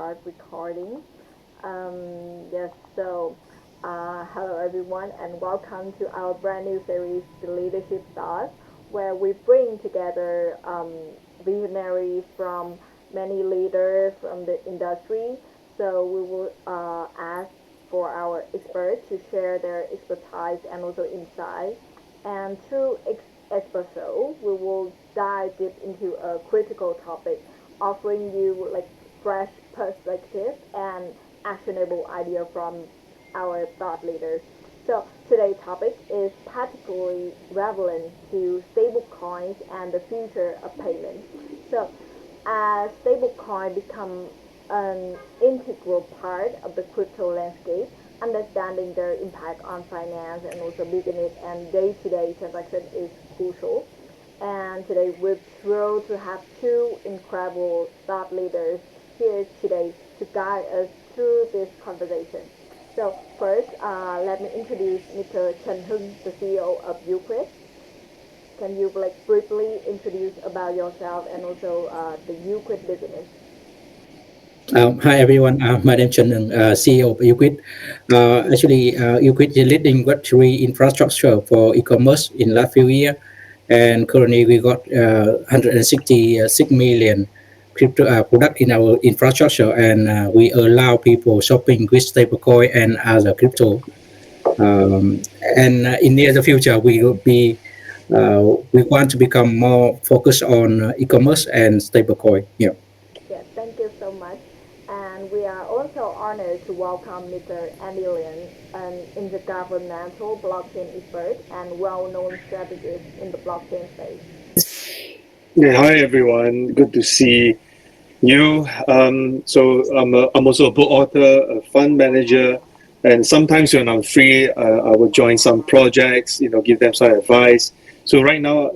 start recording. Yes, so hello everyone, and welcome to our brand new series, The Leadership Thoughts, where we bring together visionaries from many leaders from the industry. So we will ask for our experts to share their expertise and also insight. And through episode, we will dive deep into a critical topic, offering you like fresh perspective and actionable idea from our thought leaders. So today's topic is particularly relevant to stablecoins and the future of payment. So as stablecoin become an integral part of the crypto landscape, understanding their impact on finance and also business and day-to-day transaction is crucial. And today we're thrilled to have two incredible thought leaders here today to guide us through this conversation. So first, let me introduce Mr. Chen Hưng, the CEO of Uquid. Can you like briefly introduce about yourself and also the Uquid business? Hi everyone, my name is Chen Ng, CEO of Uquid. Uquid is leading Web3 infrastructure for e-commerce in last few years, and currently we got 166 million crypto product in our infrastructure, and we allow people shopping with stablecoin and other crypto. And in the near future, we want to become more focused on e-commerce and stablecoin. Yeah. Yes, thank you so much. And we are also honored to welcome Mr. Andy Lian, an intergovernmental blockchain expert and well-known strategist in the blockchain space. Yeah, hi everyone. Good to see you. I'm also a book author, a fund manager, and sometimes when I'm free, I will join some projects. Give them some advice. So right now,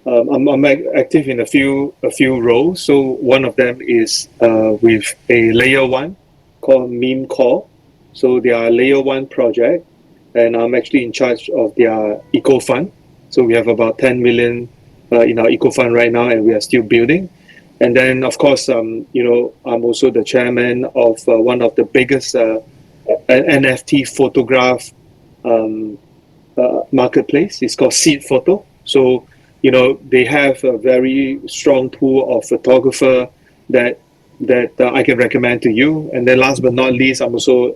I'm active in a few roles. So one of them is with a layer one called Meme Core. So they are a layer one project, and I'm actually in charge of their eco fund. So we have about 10 million in our eco fund right now, and we are still building. And then, of course, I'm also the chairman of one of the biggest NFT photograph marketplace. It's called Seed Photo. So, they have a very strong pool of photographer that I can recommend to you. And then, last but not least, I'm also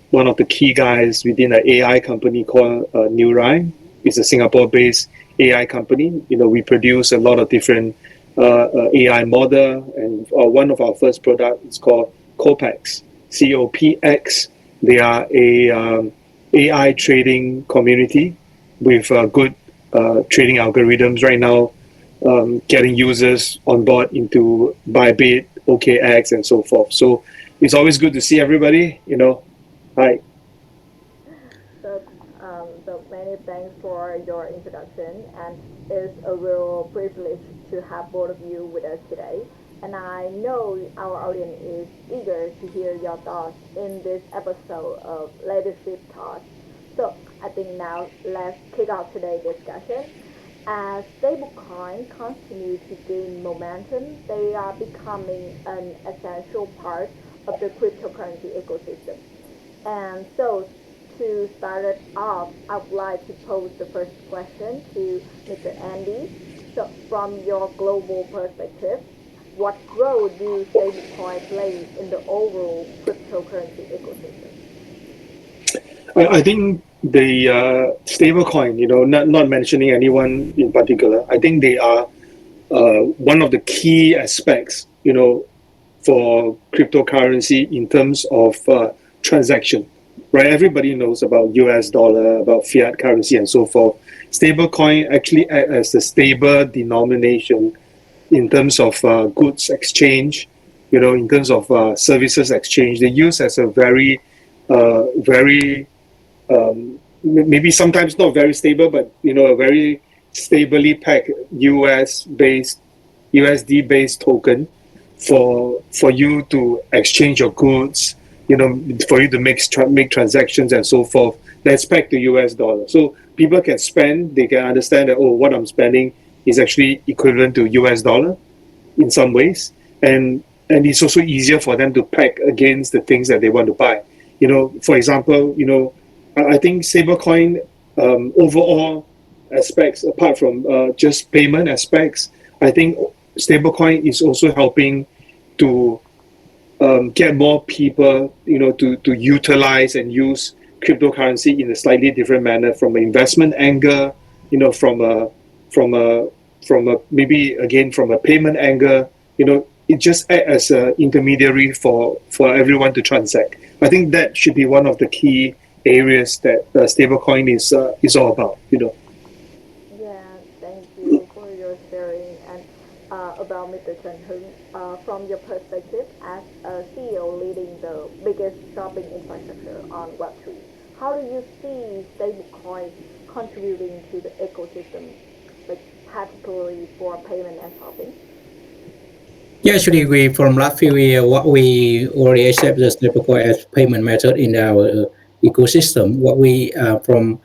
one of the key guys within an AI company called Ryan. It's a Singapore-based AI company. We produce a lot of different AI model, and one of our first product is called Copex, COPX. They are a AI trading community with good trading algorithms right now, getting users on board into Bybit, OKX, and so forth. So it's always good to see everybody. Hi. So many thanks for your introduction, and it's a real privilege to have both of you with us today. And I know our audience is eager to hear your thoughts in this episode of Leadership Talks. So I think now let's kick off today's discussion. As stablecoins continue to gain momentum, they are becoming an essential part of the cryptocurrency ecosystem. And so to start it off, I would like to pose the first question to Mr. Andy. So from your global perspective, what role do stablecoin play in the overall cryptocurrency ecosystem? I think the stablecoin, not mentioning anyone in particular, I think they are one of the key aspects, for cryptocurrency in terms of transaction, right? Everybody knows about US dollar, about fiat currency, and so forth. Stablecoin actually act as a stable denomination in terms of goods exchange, in terms of services exchange. They use as a very maybe sometimes not very stable, but a very stably packed USD based token for you to exchange your goods, for you to make transactions and so forth. That's pegged to US dollar. So people can spend, they can understand that, what I'm spending is actually equivalent to US dollar in some ways. and it's also easier for them to peg against the things that they want to buy. For example, I think stablecoin overall aspects, apart from just payment aspects, I think stablecoin is also helping to get more people, to utilize and use cryptocurrency in a slightly different manner from an investment angle, from from a maybe again from a payment angle. It just act as an intermediary for everyone to transact. I think that should be one of the key areas that stablecoin is all about. Yeah, thank you for your sharing. And about Mr. Chen Hung, from your perspective as a CEO leading the biggest shopping infrastructure on Web3, how do you see stablecoins contributing to the ecosystem, like particularly for payment and shopping? Yeah, actually, we from last few years, what we already accept the stablecoin as payment method in our ecosystem. What we from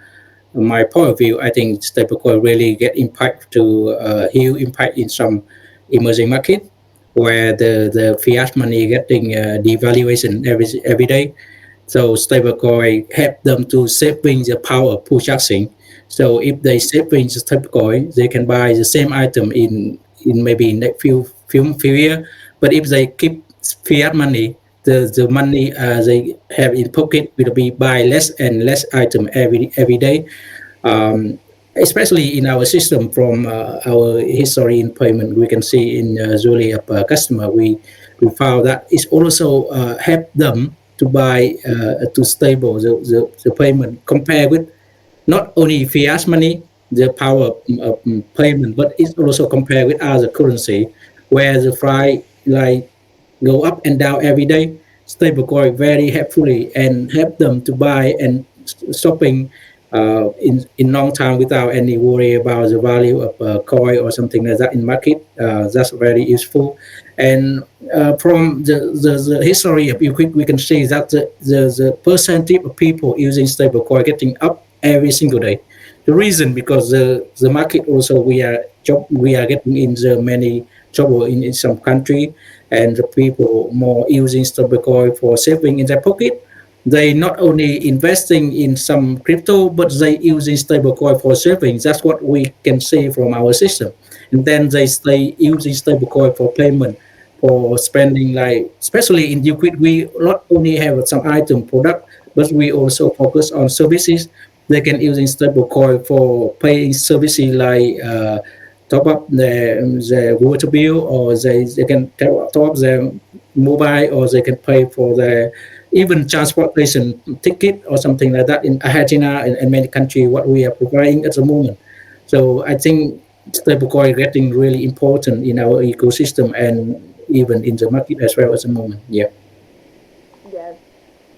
my point of view, I think stablecoin really get impact to huge impact in some emerging market where the fiat money getting devaluation every day. So stablecoin help them to saving the power of purchasing. So if they saving the stablecoin, they can buy the same item in maybe next few years. But if they keep fiat money, the money they have in pocket will be buy less and less item every day. um, Especially in our system from our history in payment, we can see in usually of customer, we found that it's also help them to buy to stable the payment compare with not only fiat money, the power of payment, but it's also compared with other currency where the price like go up and down every day. Stablecoin very helpfully and help them to buy and shopping in long time without any worry about the value of a coin or something like that in market. That's very useful. And from the history of Ukraine, we can see that the percentage of people using stablecoin getting up every single day. The reason because the market also we are getting in the many trouble in some country, and the people more using stablecoin for saving in their pocket. They not only investing in some crypto, but they using stablecoin for savings. That's what we can see from our system. And then they stay using stablecoin for payment, for spending, like especially in Liquid, we not only have some item product, but we also focus on services. They can using stablecoin for paying services like top up the water bill, or they can top up their mobile, or they can pay for the even transportation ticket or something like that in Argentina and many countries what we are providing at the moment. So I think stablecoin getting really important in our ecosystem and even in the market as well at the moment. Yeah. Yes,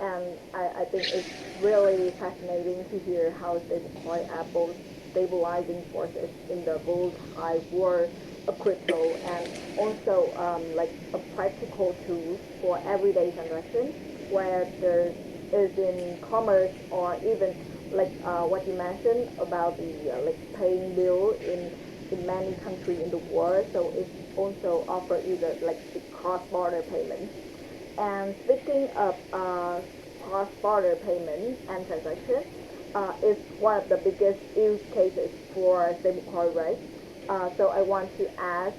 and I think it's really fascinating to hear how stablecoin are both stabilizing forces in the volatile world of crypto, and also like a practical tool for everyday transactions, where there is in commerce, or even like what you mentioned about the like paying bill in many countries in the world. So it also offer you the like the cross-border payment. And speaking of cross-border payment and transaction, is one of the biggest use cases for stablecoin, right? So I want to ask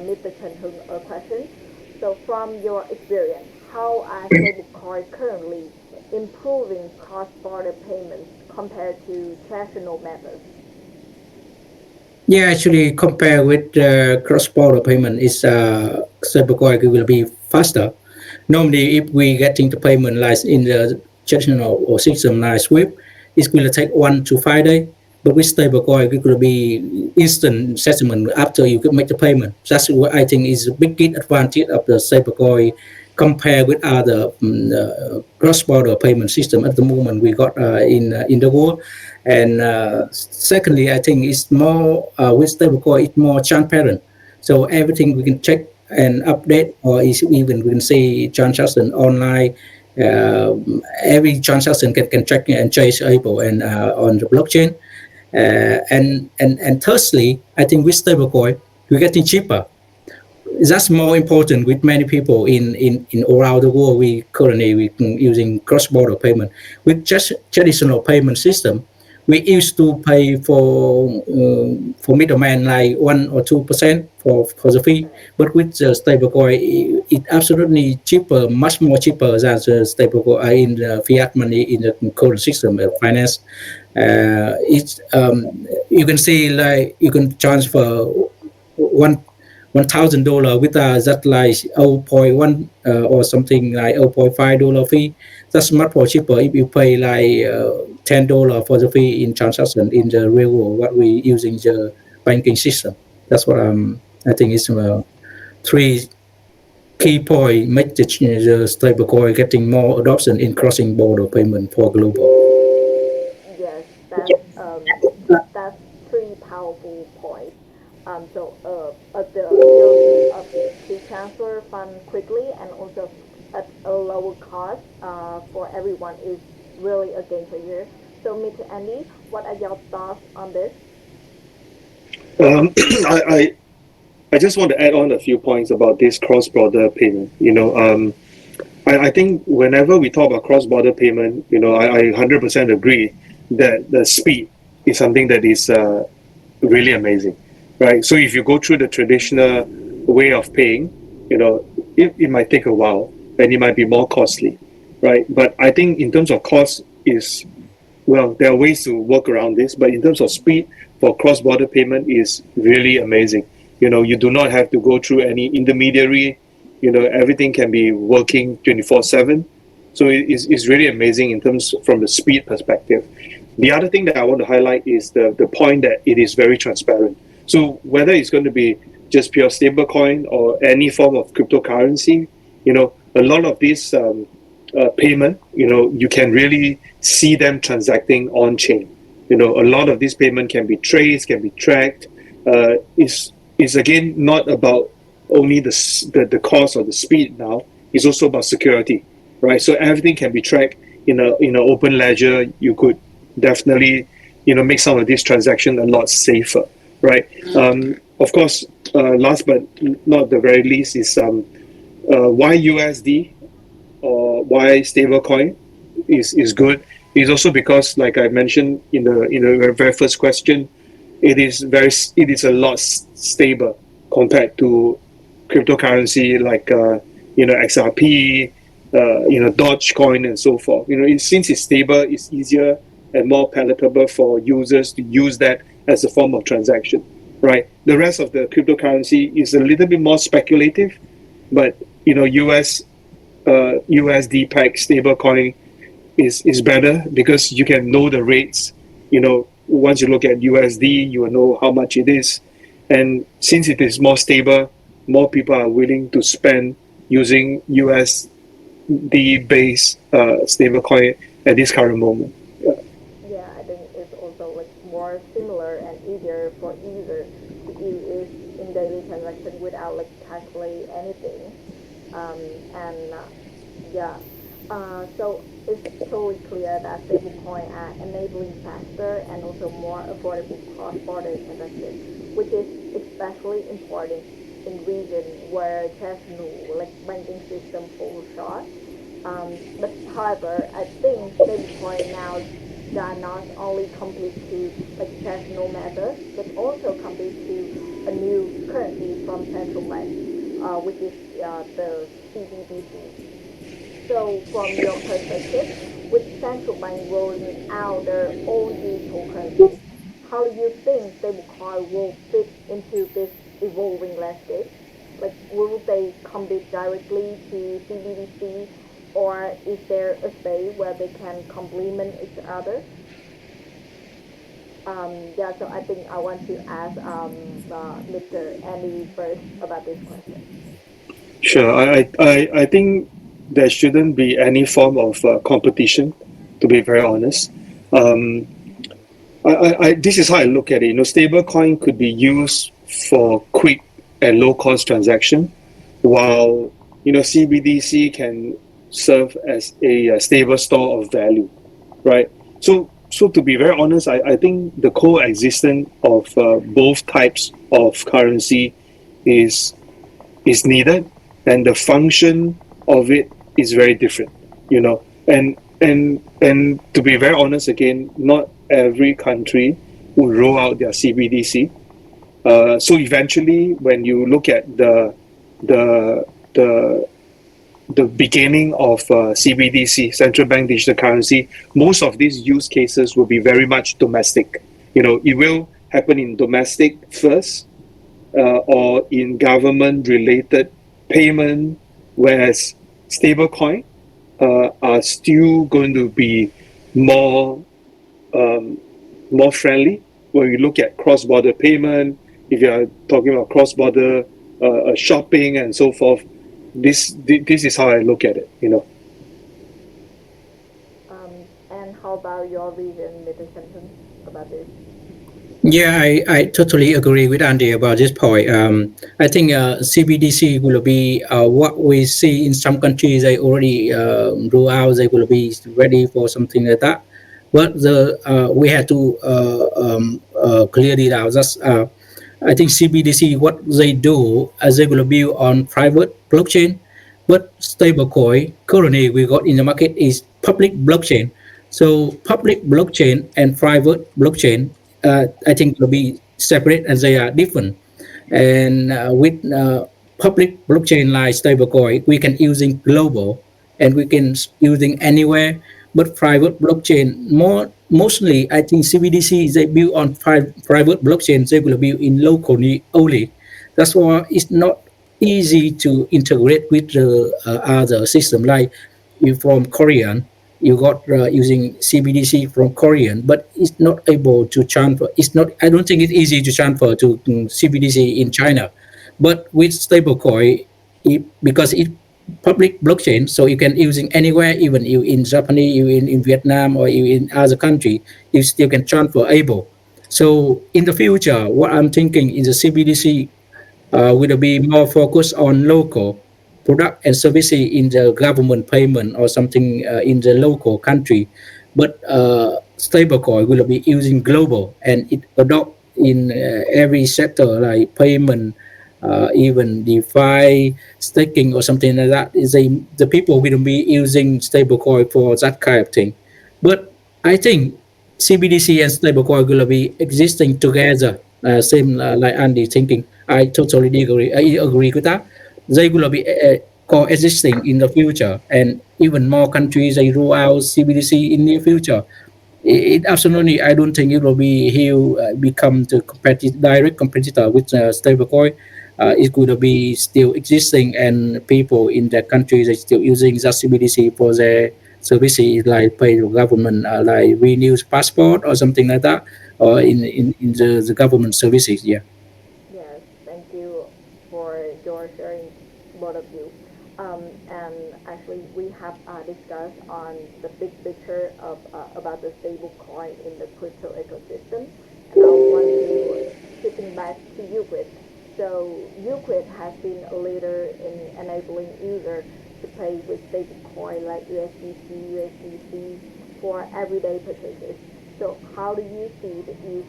Mr. Chen Hung a question. So from your experience, how are stablecoin currently improving cross-border payments compared to traditional methods? Yeah, actually, compare with cross-border payment, is stablecoin will be faster. Normally, if we getting the payment like in the traditional or system like SWIFT, it will take 1 to 5 days. But with stablecoin, it will be instant settlement after you can make the payment. That's what I think is a big advantage of the stablecoin compared with other cross-border payment system at the moment we got in the world. And secondly, I think it's more with stablecoin, it's more transparent. So everything we can check and update, or is even we can see transaction online. Every transaction can track and traceable and on the blockchain. And thirdly, I think with stablecoin we're getting cheaper. that's more important with many people in all around the world. We currently using cross-border payment with just traditional payment system. We used to pay for middleman like 1 or 2% for the fee, but with the stablecoin, it absolutely cheaper, much more cheaper than the stablecoin in the fiat money in the current system of finance. It's you can see like you can transfer one $1,000 with that like 0.1 or something like $0.5 fee. That's much more cheaper if you pay like $10 for the fee in transaction in the real world. What we using the banking system. That's what I think is three key point make the stablecoin getting more adoption in crossing border payment for global. Yes, that's three powerful points. The ability of to transfer funds quickly and also at a lower cost for everyone is really a game changer. So, Mr. Andy, what are your thoughts on this? Um, I I just want to add on a few points about this cross-border payment. I think whenever we talk about cross-border payment, I 100% agree that the speed is something that is really amazing, right? So if you go through the traditional way of paying, it might take a while and it might be more costly, right? But I think in terms of cost is, well, there are ways to work around this, but in terms of speed for cross-border payment is really amazing. You do not have to go through any intermediary. Everything can be working 24/7. So it's really amazing in terms from the speed perspective. The other thing that I want to highlight is the point that it is very transparent. So whether it's going to be just pure stablecoin or any form of cryptocurrency, a lot of these payment, you can really see them transacting on chain. A lot of this payment can be traced, can be tracked. Is again not about only the cost or the speed now. It's also about security, right? So everything can be tracked in an open ledger. You could definitely make some of this transaction a lot safer, right? Of course, last but not the very least is why USD or why stablecoin is good is also because, like I mentioned in the very first question, it is a lot stable compared to cryptocurrency like XRP, Dogecoin, and so forth. Since it's stable, it's easier and more palatable for users to use that as a form of transaction, right? The rest of the cryptocurrency is a little bit more speculative, but USD peg stablecoin is better because you can know the rates. Once you look at USD, you will know how much it is, and since it is more stable, more people are willing to spend using USD based stablecoin at this current moment. Yeah, I think it's also like more similar and easier for user to use in daily transaction without like calculate anything. And yeah, so it's totally clear that stablecoin are enabling faster and also more affordable cross-border transactions, which is especially important in regions where traditional like banking system falls short. But however, I think stablecoin now that not only compete to like traditional methods, but also compete to a new currency from central bank, which is the CBDC. So, from your perspective, with central bank rolling out their own digital currency, how do you think stablecoin will fit into this evolving landscape? Like, will they compete directly to CBDC, or is there a space where they can complement each other? Yeah, so I think I want to ask Mr. Andy first about this question. Sure. I think there shouldn't be any form of competition, to be very honest. Um, this is how I look at it. Stablecoin could be used for quick and low cost transaction, while CBDC can serve as a stable store of value, right? So to be very honest, I think the coexistence of both types of currency is is needed, and the function of it is very different, you know. And to be very honest, again, not every country will roll out their CBDC. So eventually, when you look at the the the beginning of CBDC, central bank digital currency, most of these use cases will be very much domestic. You know, it will happen in domestic first, or in government-related payment, whereas stablecoin are still going to be more more friendly when we look at cross-border payment. If you are talking about cross-border shopping and so forth, this is how I look at it. You know. And how about your vision, Mr. Shenton, about this? Yeah, I totally agree with Andy about this point. I think CBDC will be what we see in some countries. They already rule out. They will be ready for something like that. But we had to clear it out. I think CBDC, what they do, as they will build on private blockchain, but stablecoin currently we got in the market is public blockchain. So public blockchain and private blockchain, I think will be separate and they are different. And with public blockchain like stablecoin, we can using global and we can using anywhere. But private blockchain, mostly I think CBDC is they build on private blockchain. They will build in locally only. That's why it's not easy to integrate with the other system. Like you from Korean, you got using CBDC from Korean, but it's not able to transfer. It's not. I don't think it's easy to transfer to CBDC in China, but with stablecoin, because it public blockchain, so you can using anywhere, even you in Japanese, you in Vietnam, or you in other country, you still can transfer able. So in the future, what I'm thinking is a CBDC will be more focused on local product and services in the government payment or something in the local country. But stablecoin will be using global and it adopt in every sector like payment, even DeFi, staking or something like that. Is the people will be using stablecoin for that kind of thing. But I think CBDC and stablecoin will be existing together. Same like Andy thinking. I totally agree. I agree with that. They will be coexisting in the future, and even more countries they roll out CBDC in the future. It absolutely, I don't think it will be he will become the direct competitor with stablecoin. It could be still existing, and people in that countries are still using that CBDC for their services like pay the government, like renew passport or something like that, or in the government services. Yeah. Yes, thank you for your sharing, both of you. And actually, we have discussed on the big picture of about the stable coin in the crypto ecosystem. And I want to shifting back to Euclid. So Euclid has been a leader in enabling users to pay with stable coin like USDC for everyday purchases. So how do you see the use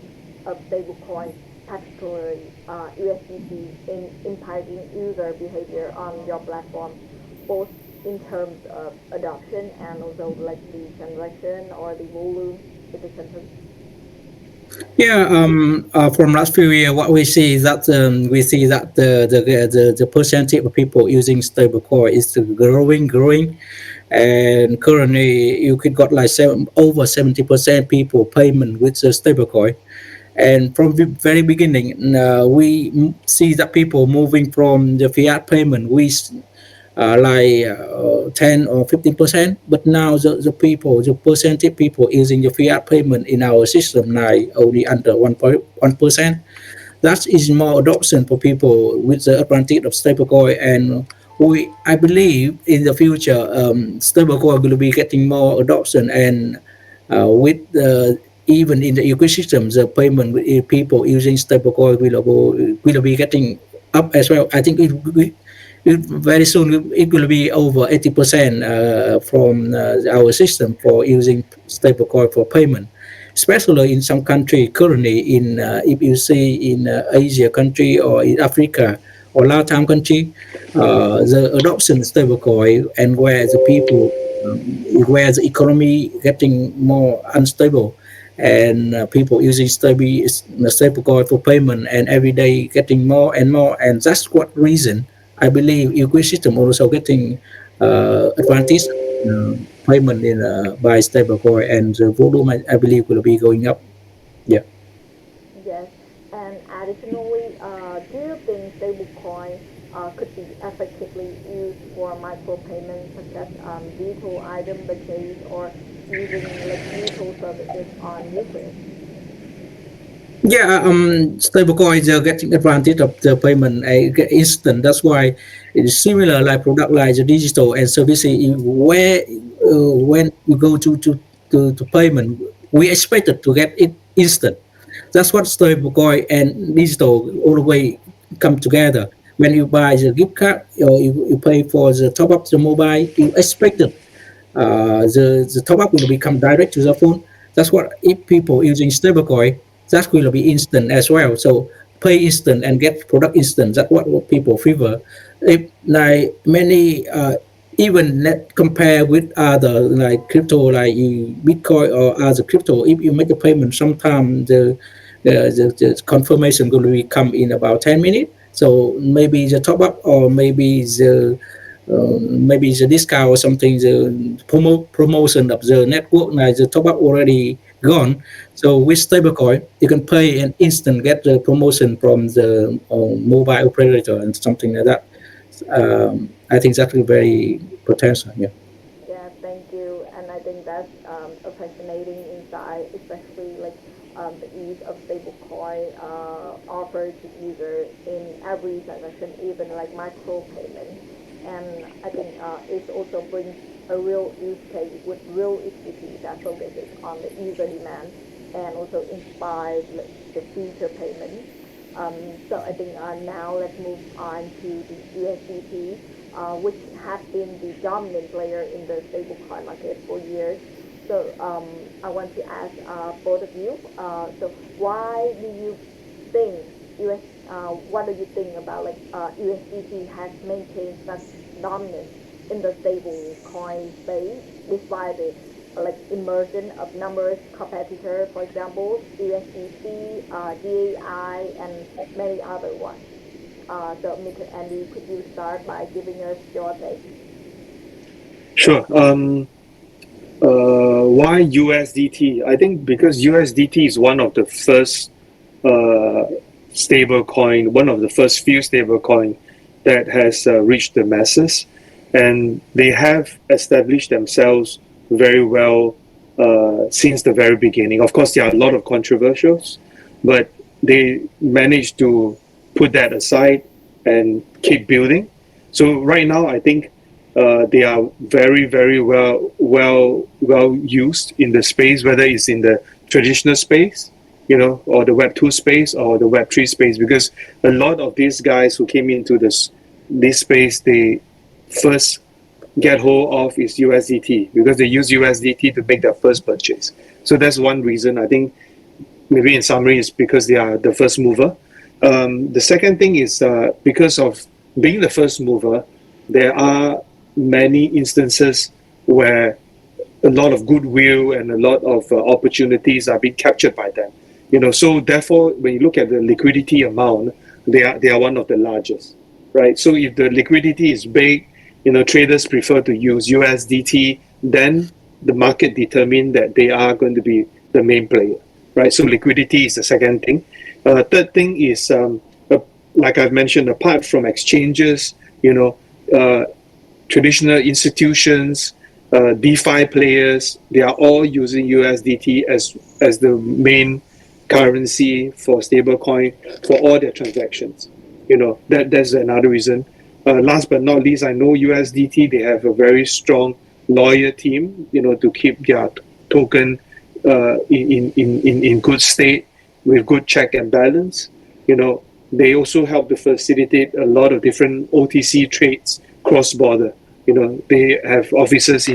of stablecoin, particularly USDC, in impacting user behavior on your platform, both in terms of adoption and also like the transaction or the volume, if it's Yeah, from last few years, what we see is that the percentage of people using stablecoin is growing, and currently you could got like over 70% people payment with the stablecoin. And from the very beginning, we see that people moving from the fiat payment, like 10 or 15%, but now the percentage people using the fiat payment in our system now only under 1%. That is more adoption for people with the advantage of stablecoin, and I believe in the future stablecoin will be getting more adoption, and with even in the ecosystem, the payment with people using stablecoin will be getting up as well. I think very soon it will be over 80% from our system for using stablecoin for payment, especially in some country currently in if you see in Asia country or in Africa or LATAM country, the adoption of stablecoin and where the people, where the economy getting more unstable, and people using stablecoin for payment, and every day getting more and more, and that's what reason I believe ecosystem also getting advantage payment in by stablecoin, and the volume I believe will be going up. Yeah. Yes, and additionally, do you think stablecoin could be effectively used for micropayments such as digital item purchase or using like mutual services on users? Yeah, stablecoins are getting advantage of the payment instant. That's why it's similar like product like the digital and services. Where when you go to payment, we expected to get it instant. That's what stablecoin and digital all the way come together. When you buy the gift card or you pay for the top up the mobile, you expected the top up will become direct to the phone. That's what if people using stablecoin, that will be instant as well. So pay instant and get product instant. That's what people favor. If like many even net compare with other like crypto like Bitcoin or other crypto, if you make a payment, sometimes the confirmation going to come in about 10 minutes. So maybe the top up or maybe the discount or something, the promotion of the network, like the top up already gone. So with stablecoin, you can pay and instant get the promotion from the mobile operator and something like that. I think that's very potential. Yeah. Yeah, thank you. And I think that's a fascinating insight, especially like the ease of stablecoin offered to user in every transaction, even like micro payments. And I think it also brings a real use case with real equity that focuses on the user demand and also inspires the future payments. So I think now let's move on to the USDT, which has been the dominant player in the stablecoin market for years. So I want to ask both of you. So why do you think US? What do you think about like USDT has maintained such dominance in the stablecoin space despite the like immersion of numerous competitors, for example, USDC, DAI, and many other ones. So, Mr. Andy, could you start by giving us your take? Sure. Why USDT? I think because USDT is one of the first stable coin, one of the first few stable coin that has reached the masses, and they have established themselves very well since the very beginning. Of course, there are a lot of controversials, but they managed to put that aside and keep building. So right now, I think they are very, very well used in the space, whether it's in the traditional space, or the Web2 space or the Web3 space, because a lot of these guys who came into this space, they first get hold of is USDT because they use USDT to make their first purchase. So that's one reason. I think maybe in summary is because they are the first mover. The second thing is because of being the first mover, there are many instances where a lot of goodwill and a lot of opportunities are being captured by them. So therefore, when you look at the liquidity amount, they are one of the largest, right? So if the liquidity is big, traders prefer to use USDT, then the market determine that they are going to be the main player, right? So liquidity is the second thing. Third thing is, like I've mentioned, apart from exchanges, traditional institutions, DeFi players, they are all using USDT as the main currency for stablecoin for all their transactions. That's another reason. Last but not least, I know USDT, they have a very strong lawyer team, to keep their token in good state with good check and balance. They also help to facilitate a lot of different OTC trades cross border. They have offices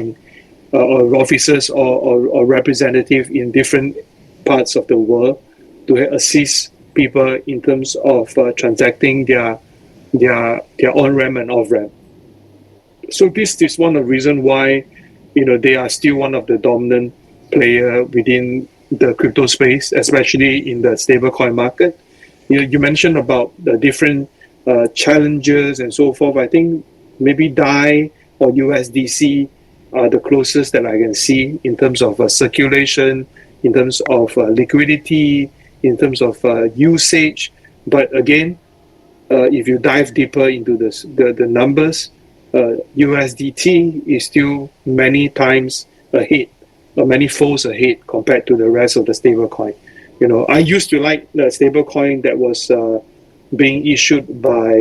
or representative in different parts of the world to assist people in terms of transacting their their on ramp and off ramp. So this is one of the reason why they are still one of the dominant player within the crypto space, especially in the stablecoin market. You mentioned about the different challenges and so forth. I think maybe DAI or USDC are the closest that I can see in terms of circulation, in terms of liquidity, in terms of usage. But again, if you dive deeper into the numbers, USDT is still many times ahead, or many folds ahead compared to the rest of the stablecoin. I used to like the stablecoin that was being issued by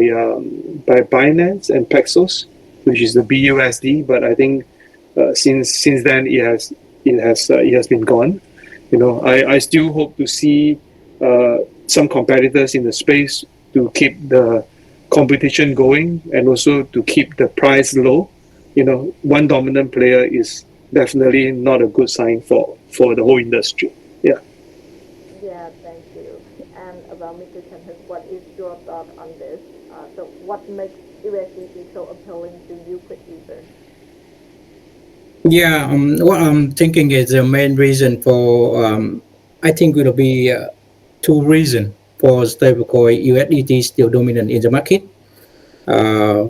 Binance and Paxos, which is the BUSD. But I think since then it has been gone. I still hope to see some competitors in the space to keep the competition going and also to keep the price low. One dominant player is definitely not a good sign for the whole industry. Yeah. Yeah, thank you. And about Mr. Chanhuk, what is your thought on this? So what makes USDT so appealing to you quick users? Yeah, what I'm thinking is the main reason for I think will be two reasons for stablecoin USDT still dominant in the market.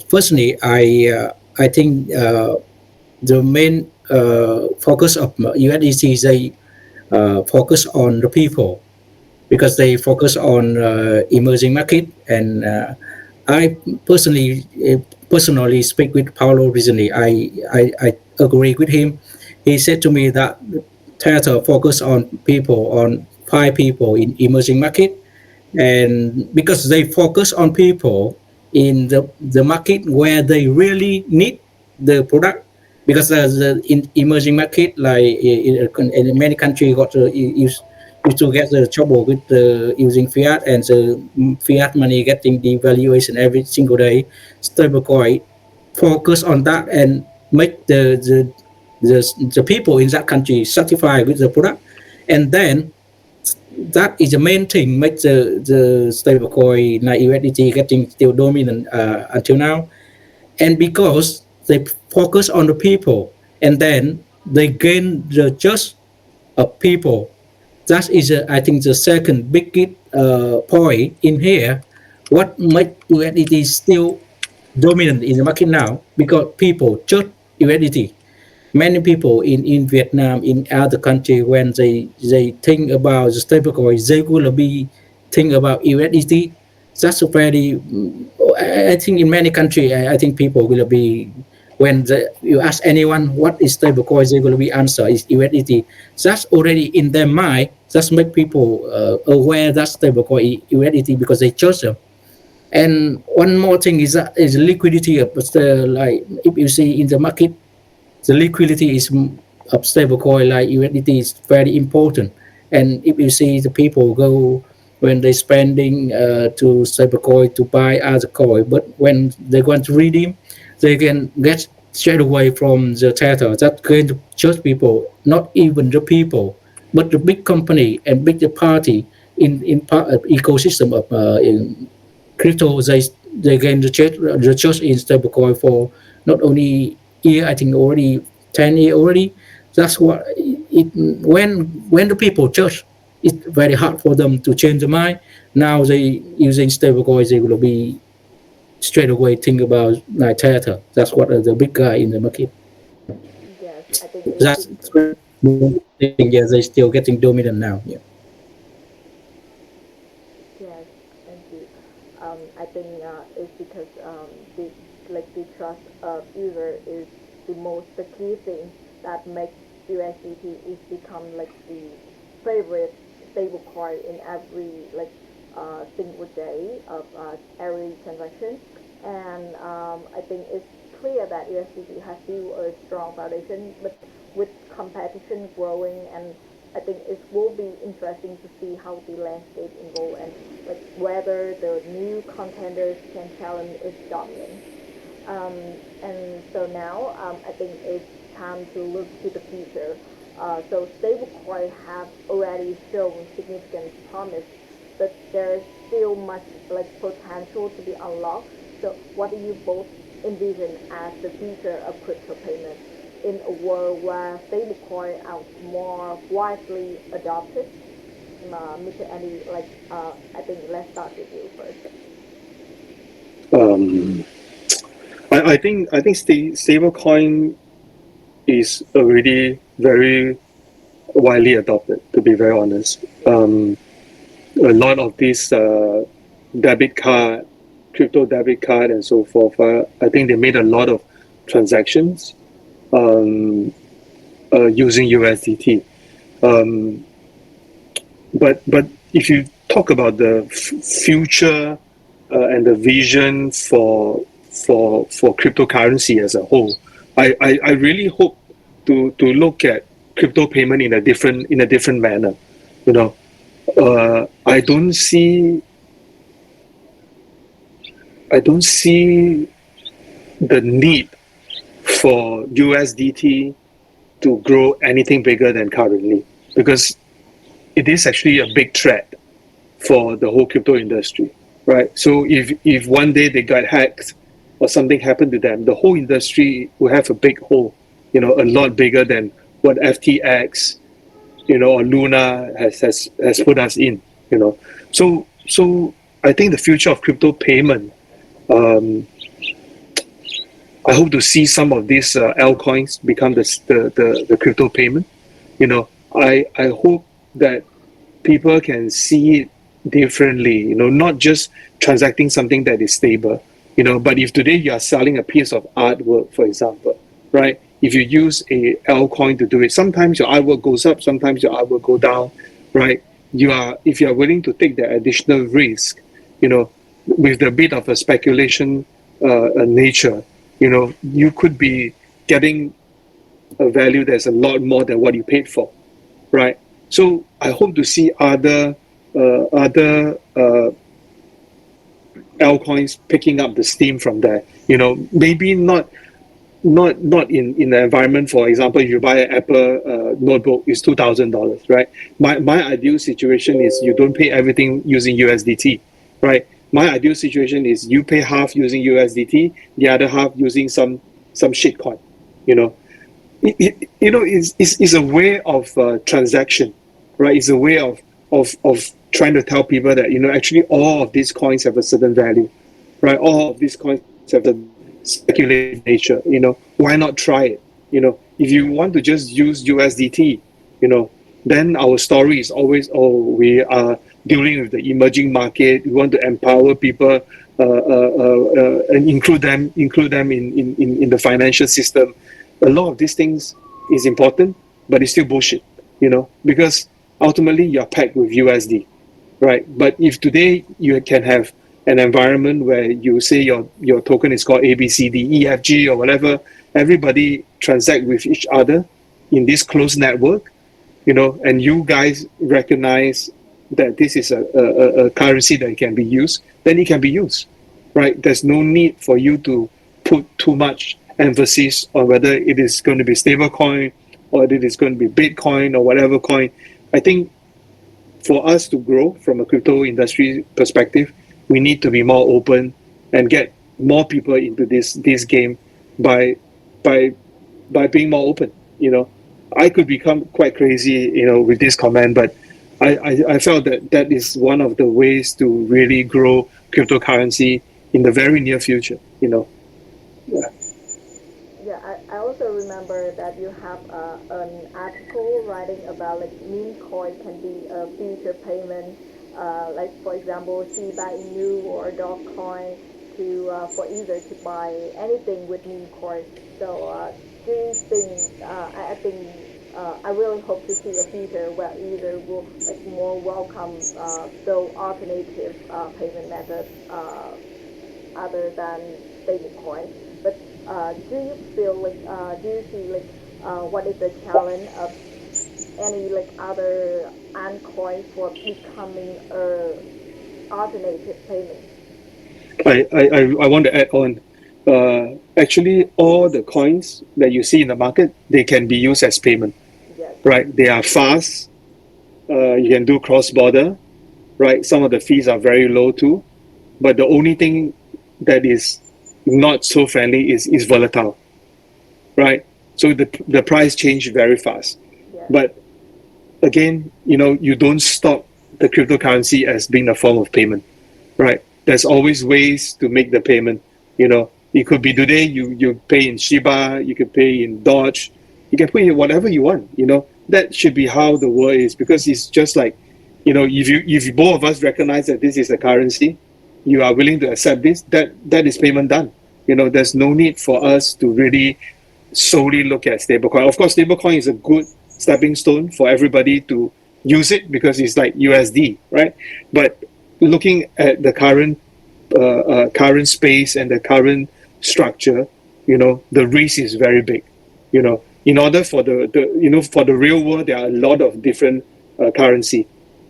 Firstly, I think the main focus of USDT is they focus on the people because they focus on emerging market. And I personally speak with Paulo recently. I agree with him. He said to me that Tether focus on people, on five people in emerging market, and because they focus on people in the market where they really need the product. Because the in emerging market, like in many countries got to used to get the trouble with using fiat, and the fiat money getting devaluation every single day. Stablecoin focus on that and make the people in that country satisfied with the product. And then that is the main thing makes the stablecoin like USDT getting still dominant until now. And because they focus on the people, and then they gain the trust of people. That is, I think, the second biggest point in here. What makes USDT still dominant in the market now? Because people trust USDT. Many people in Vietnam, in other country, when they think about the stablecoin, they will be think about USDT. That's a very, I think in many countries, I think people will be, when you ask anyone what is stablecoin, they will be answer is USDT. That's already in their mind. That's make people aware that stablecoin is USDT because they chose them. And one more thing is that is liquidity of like if you see in the market, the liquidity is of stablecoin like USDT is very important. And if you see the people go when they spending to stablecoin to buy other coin, but when they want to redeem, they can get straight away from the tether. That's going to judge people, not even the people, but the big company and big party in part of ecosystem of in crypto. They gain the trust in stablecoin for not only year, I think already 10 years already. That's what it when the people trust, it's very hard for them to change their mind. Now they using stablecoins, they will be straight away think about like Tether. That's what the big guy in the market. Yes, I think it's That's thing. Yeah, they're still getting dominant now. Yeah. yes, thank you. I think it's because the the trust of user is the key thing that makes USDT is become like the favorite stablecoin in every single day of every transaction. And I think it's clear that USDT has still a strong foundation, but with competition growing, and I think it will be interesting to see how the landscape evolve and whether the new contenders can challenge its dominance. Um, and so now I think it's time to look to the future. So stablecoin have already shown significant promise, but there is still much potential to be unlocked. So what do you both envision as the future of crypto payment in a world where stablecoin are more widely adopted? Mr. Andy, I think let's start with you first. Um, I think stablecoin is already very widely adopted. To be very honest, a lot of these debit card, crypto debit card, and so forth. I think they made a lot of transactions um, using USDT. Um, but if you talk about the future and the vision for cryptocurrency as a whole, I really hope to look at crypto payment in a different manner. You know, I don't see the need for USDT to grow anything bigger than currently, because it is actually a big threat for the whole crypto industry, right? So if one day they got hacked or something happened to them, the whole industry will have a big hole, a lot bigger than what FTX, or Luna has put us in, So I think the future of crypto payment, um, I hope to see some of these altcoins become the crypto payment. I hope that people can see it differently, not just transacting something that is stable, but if today you are selling a piece of artwork, for example, right? If you use a altcoin to do it, sometimes your artwork goes up, sometimes your artwork go down, right? If you are willing to take the additional risk, with the bit of a speculation nature, you could be getting a value that's a lot more than what you paid for, right? So I hope to see other altcoins picking up the steam from there. Maybe not in the environment. For example, if you buy an Apple notebook, it's $2,000, right? My ideal situation is you don't pay everything using USDT, right? My ideal situation is you pay half using USDT, the other half using some shitcoin. You know, it's a way of transaction, right? It's a way of trying to tell people that actually all of these coins have a certain value, right? All of these coins have a speculative nature. Why not try it? If you want to just use USDT, then our story is always, we are dealing with the emerging market. We want to empower people and include them in the financial system. A lot of these things is important, but it's still bullshit, because ultimately you're pegged with USD, right? But if today you can have an environment where you say your token is called ABCDEFG or whatever, everybody transact with each other in this closed network, and you guys recognize that this is a currency that can be used, then it can be used, right? There's no need for you to put too much emphasis on whether it is going to be stablecoin or it is going to be Bitcoin or whatever coin. I think for us to grow from a crypto industry perspective, we need to be more open and get more people into this game by by by being more open. I could become quite crazy, with this comment, but I felt that is one of the ways to really grow cryptocurrency in the very near future. Yeah. Yeah, I also remember that you have an article writing about meme coin can be a future payment, for example, Shiba Inu or Dogecoin for either to buy anything with meme coin. So do you think? I think I really hope to see a future where either will more welcome though alternative payment methods other than stablecoin. But do you feel do you see what is the challenge of any other altcoin for becoming a alternative payment? I want to add on. Actually, all the coins that you see in the market, they can be used as payment, Yes. right? They are fast. You can do cross border, right? Some of the fees are very low too. But the only thing that is not so friendly is volatile, right? So the price changed very fast. Yes. But again, you don't stop the cryptocurrency as being a form of payment, right? There's always ways to make the payment. It could be today you pay in Shiba, you could pay in Doge, you can pay whatever you want. That should be how the world is, because it's just like, if both of us recognize that this is a currency, you are willing to accept this, that is payment done. There's no need for us to really solely look at stablecoin. Of course, stablecoin is a good stepping stone for everybody to use it because it's like USD, right? But looking at the current space and the current structure, the risk is very big. In order for the real world, there are a lot of different currency,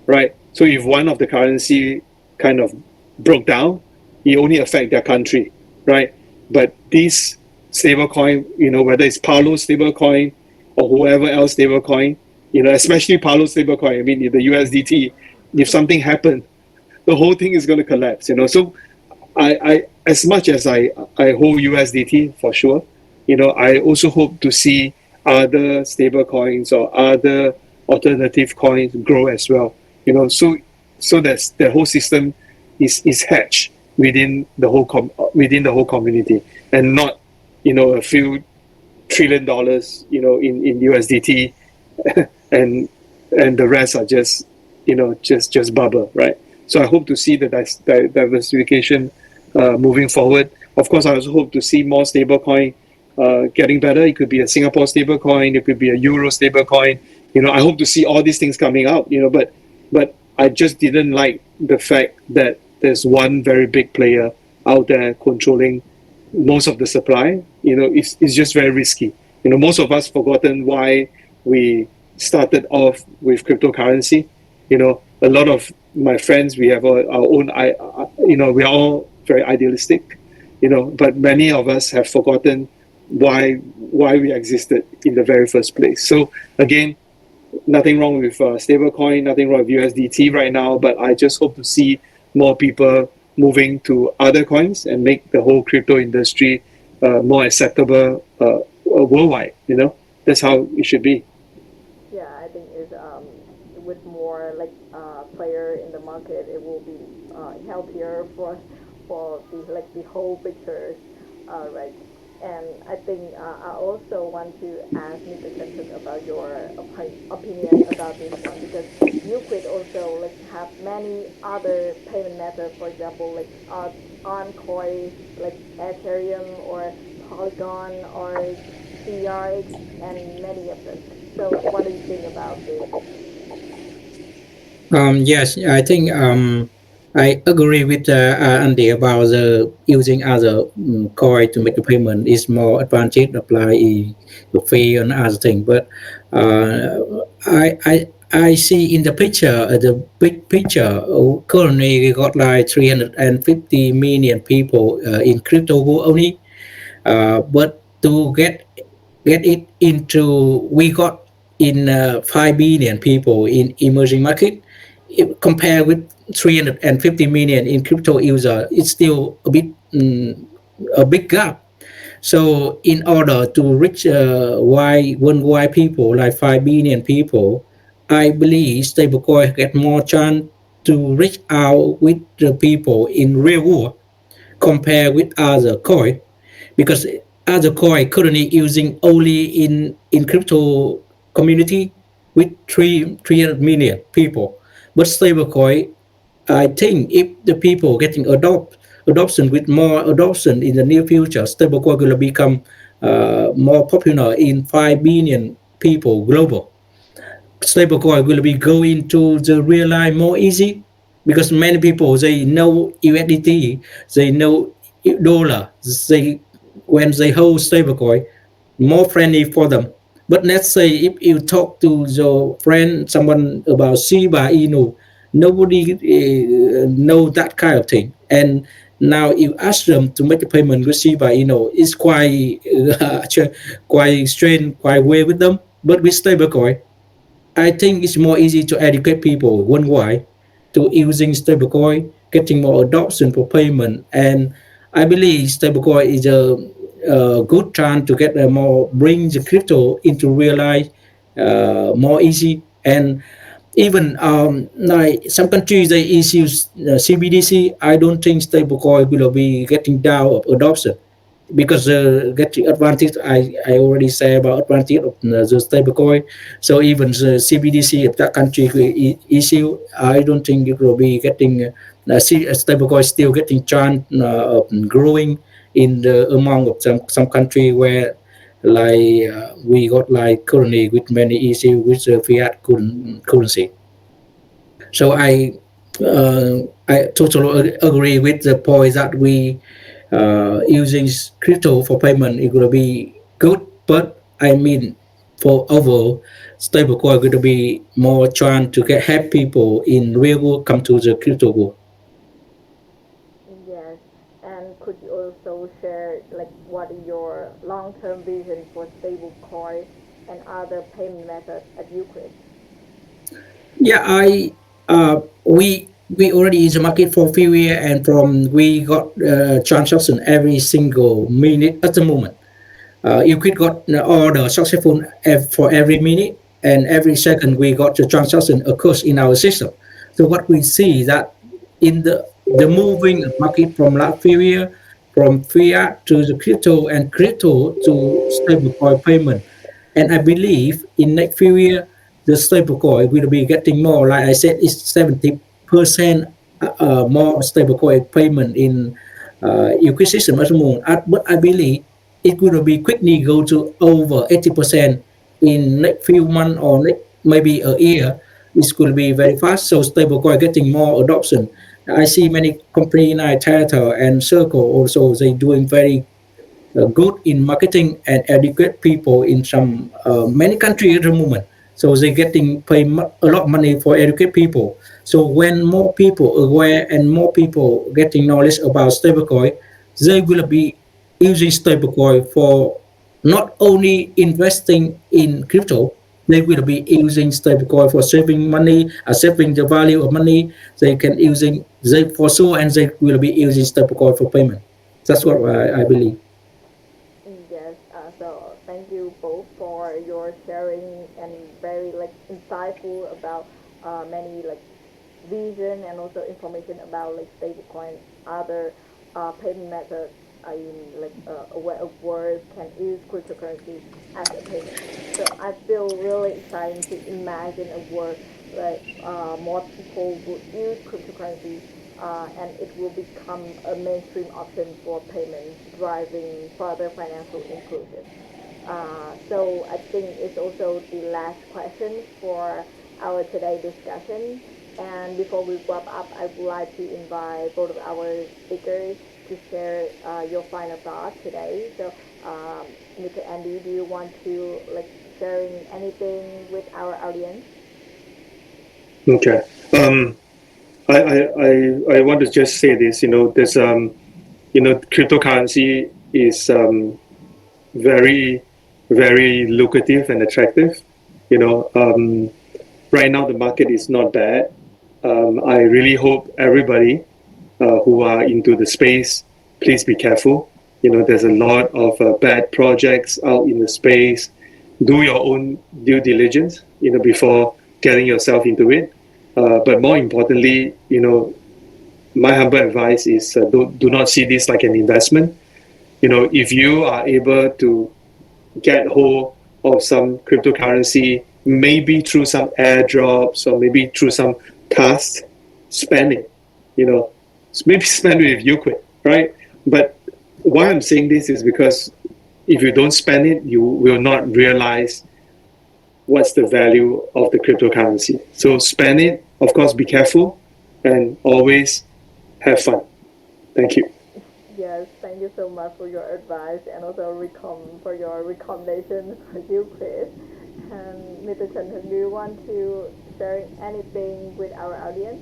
right? So if one of the currency kind of broke down, it only affect their country, right? But this stablecoin, whether it's Paolo stablecoin or whoever else stablecoin, especially Paolo stablecoin, I mean, the USDT, if something happened, the whole thing is going to collapse. So I as much as I hold USDT for sure, I also hope to see other stable coins or other alternative coins grow as well. So that the whole system is hatched within the whole community, and not a few $1 trillion in USDT, and the rest are just bubble, right? So I hope to see the diversification moving forward. Of course, I also hope to see more stablecoin getting better. It could be a Singapore stablecoin, it could be a Euro stablecoin. I hope to see all these things coming out. But I just didn't like the fact that there's one very big player out there controlling most of the supply. It's just very risky. Most of us forgotten why we started off with cryptocurrency. A lot of my friends, we have our own, we are all very idealistic, but many of us have forgotten why we existed in the very first place. So again, nothing wrong with stablecoin, nothing wrong with USDT right now, but I just hope to see more people moving to other coins and make the whole crypto industry more acceptable worldwide. That's how it should be. Yeah, I think it's with more player in the market, it will be healthier for the whole picture, right? And I think I also want to ask Mr. Clinton about your opinion about this one, because you could also have many other payment methods, for example, on coins like Ethereum or Polygon or CRX and many of them. So what do you think about this? Yes, I think I agree with Andy about the using other coin to make the payment is more advantage apply the fee and other thing. But I see in the picture, the big picture, currently we got like 350 million people in crypto only. But to get it into, we got in 5 billion people in emerging market. If compare with 350 million in crypto user, it's still a bit a big gap. So in order to reach why people like 5 billion people, I believe stablecoin get more chance to reach out with the people in real world compared with other coin, because other coin currently using only in crypto community with 300 million people. But stablecoin, I think if the people getting adoption with more adoption in the near future, stablecoin will become more popular in 5 billion people global. Stablecoin will be going to the real life more easy, because many people they know USDT, they know dollar, they when they hold stablecoin, more friendly for them. But let's say if you talk to your friend, someone about Shiba Inu, nobody know that kind of thing. And now you ask them to make a payment with Shiba Inu, it's quite quite strange, quite weird with them. But with stablecoin, I think it's more easy to educate people worldwide to using stablecoin, getting more adoption for payment. And I believe stablecoin is a good chance to get a more bring the crypto into real life more easy. And even like some countries they issue CBDC. I don't think stablecoin will be getting down of adoption because getting advantage I already say about advantage of the stablecoin. So even the CBDC if that country issue, I don't think it will be getting stablecoin still getting chance of growing in the among of some country where like we got like currently with many issue with fiat currency. So I totally agree with the point that we using crypto for payment is going to be good, but I mean for overall stablecoin going to be more trying to get help people in real world come to the crypto world. Yes, and could you also share like what is your long-term vision for stablecoin and other payment methods at Ukraine? Yeah, we already use the market for a few years, and from we got transaction every single minute at the moment. You could got the order successful for every minute and every second we got the transaction occurs in our system. So what we see that in the moving market from last few years from fiat to the crypto and crypto to stablecoin payment. And I believe in next few years the stablecoin will be getting more. Like I said, it's 70% more stablecoin payment in ecosystem at the moment. But I believe it will be quickly go to over 80% in next few months or maybe a year. This could be very fast. So stablecoin getting more adoption. I see many companies like Tether and Circle also they doing very good in marketing and educate people in some many countries at the moment. So they getting pay a lot of money for educate people. So when more people aware and more people getting knowledge about stablecoin, they will be using stablecoin for not only investing in crypto, they will be using stablecoin for saving money, saving the value of money. They can using they for sure, and they will be using stablecoin for payment. That's what I believe. Yes, so thank you both for your sharing and very like insightful about many like vision and also information about like stablecoin, other payment methods. I mean, like a way of words can use cryptocurrency as a payment. So I feel really excited to imagine a world like more people would use cryptocurrency and it will become a mainstream option for payments, driving further financial inclusion. So I think it's also the last question for our today discussion. And before we wrap up, I would like to invite both of our speakers to share your final thoughts today. So, Mr. Andy, do you want to like sharing anything with our audience? Okay. Um, I want to just say this. There's cryptocurrency is very very lucrative and attractive. You know, right now the market is not bad. I really hope everybody who are into the space, please be careful. There's a lot of bad projects out in the space. Do your own due diligence, before getting yourself into it. But more importantly, my humble advice is do not see this like an investment. If you are able to get hold of some cryptocurrency, maybe through some airdrops or maybe through some tasks, spend it. You know, maybe spend it if you quit, right? But why I'm saying this is because if you don't spend it, you will not realize what's the value of the cryptocurrency. So spend it, of course, be careful, and always have fun. Thank you. Yes, thank you so much for your advice and also for your recommendation for you, Chris. And Mr. Chen, do you want to share anything with our audience?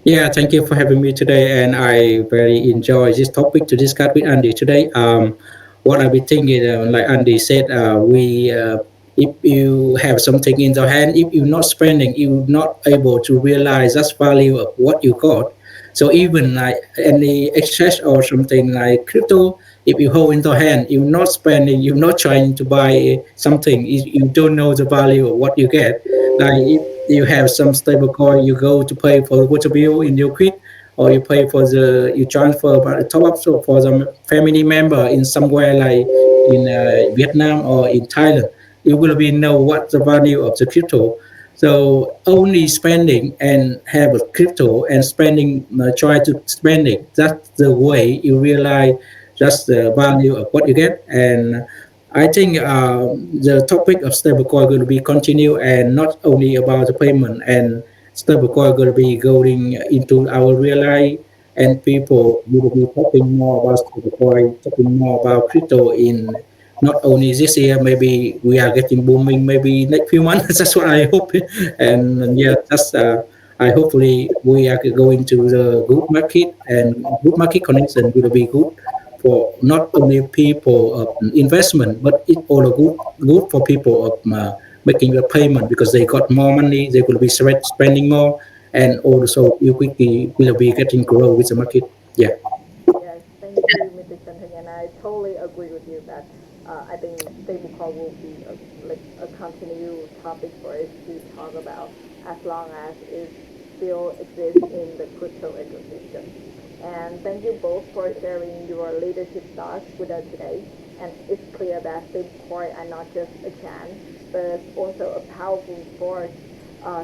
Yeah, thank you for having me today, and I very enjoy this topic to discuss with Andy today. What I've been thinking, like Andy said, we if you have something in your hand, if you're not spending, you're not able to realize that's value of what you got. So even like any exchange or something like crypto, if you hold into hand, you're not spending, you're not trying to buy something, you don't know the value of what you get. Like if you have some stable coin, you go to pay for the water bill in your quit, or you pay for you transfer top up so for the family member in somewhere like in Vietnam or in Thailand, you will be know what the value of the crypto. So only spending and have a crypto and spending, try to spending. That's the way you realize just the value of what you get. And I think the topic of stablecoin going to be continue, and not only about the payment, and stablecoin going to be going into our real life, and people will be talking more about stablecoin, talking more about crypto in not only this year, maybe we are getting booming maybe next few months. That's what I hope. And yeah, that's I hopefully we are going to the good market, and good market connection will be good for not only people of investment, but it all good for people of making a payment, because they got more money, they will be spending more, and also you quickly will be getting grow with the market. Yeah. Yes, thank you, Mr. Chanting, and I totally agree with you that I think stablecoin will be a continued topic for us to talk about as long as it still exists in the crypto ecosystem. And thank you both for sharing your leadership thoughts with us today. And it's clear that stablecoin are not just a trend, but also a powerful force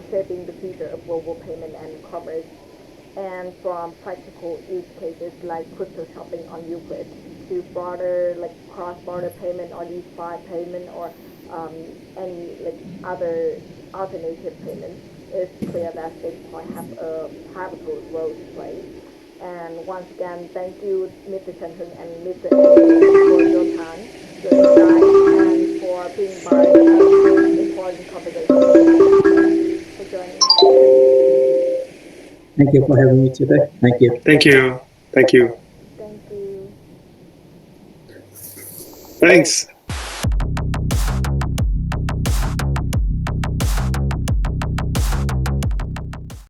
shaping the future of global payment and commerce, and from practical use cases like crypto shopping on Euclid to broader like cross-border payment or DeFi payment or any like other alternative payments, it's clear that Bitcoin have a pivotal role to play. And once again, thank you, Mr. Chen Hung and Mr. Andy, for your time, your insight, and for being part of this important conversation today. Thank you for joining us today. Thank you for having me today. Thank you. Thank you. Thank you. Thank you. Thanks.